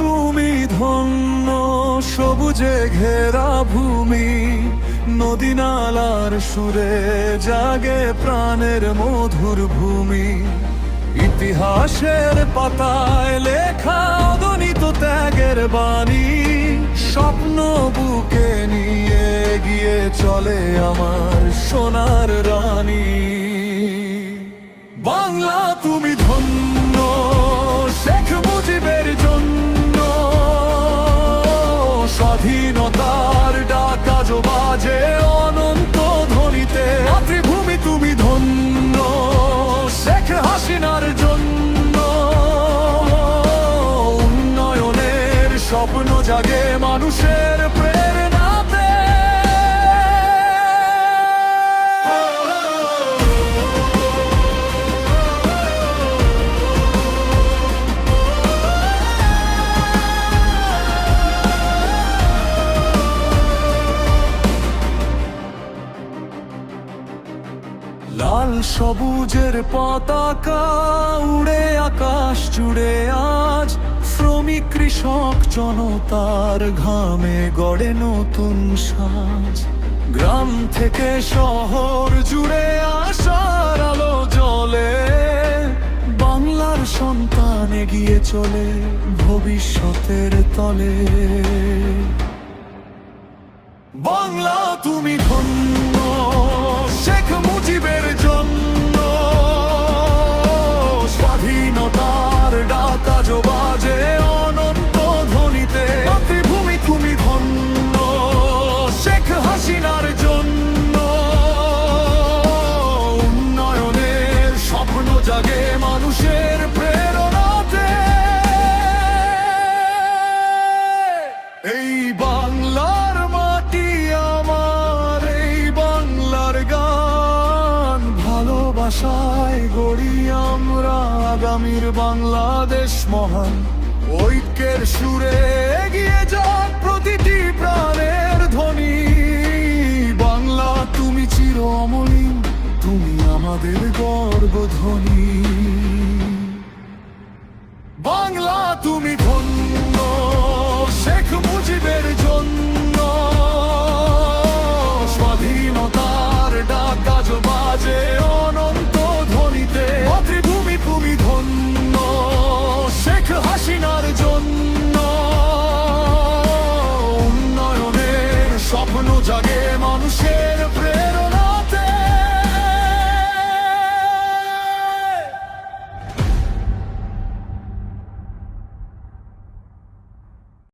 তুমি ধন্য, সবুজে ঘেরা ভূমি, নদী নালার সুরে জাগে প্রাণের মধুর ভূমি। ইতিহাসের পাতায় লেখা অগণিত ত্যাগের বাণী, স্বপ্ন বুকে নিয়ে গিয়ে চলে আমার সোনার রানী। বাংলা তুমি ধন্য, শেখ মুজিবের জন্য স্বাধীনতার ডাক আজ বাজে অনন্ত ধ্বনিতে। মাতৃভূমি তুমি ধন্য, শেখ হাসিনার জন্য উন্নয়নের স্বপ্ন জাগে মানুষের প্রেরণাতে। লাল সবুজের পতাকা উড়ে আকাশ জুড়ে আজ, শ্রমিক কৃষক জনতার ঘামে গড়ে নতুন সাজ। গ্রাম থেকে শহর জুড়ে আশার আলো জ্বলে, বাংলার সন্তান এগিয়ে চলে ভবিষ্যতের তলে। বাংলা তুমি ধন্য, শেখ মুজিবের জন্য স্বাধীনতার ডাক আজ বাজে অনন্ত ধ্বনিতে। মাতৃভূমি তুমি ধন্য, শেখ হাসিনার জন্য উন্নয়নের স্বপ্ন জাগে মানুষের প্রেরণাতে। এই বাংলার মাটি আমার, এই বাংলার গান, ভালোবাসায় গড়ি আমরা আগামীর বাংলাদেশ মহান। ঐক্যের সুরে এগিয়ে যাক প্রতিটি প্রাণের ধ্বনি। বাংলা তুমি চির অমলিন, তুমি আমাদের গর্বধ্বনি। বাংলা তুমি ধন্য, শেখ মুজিবের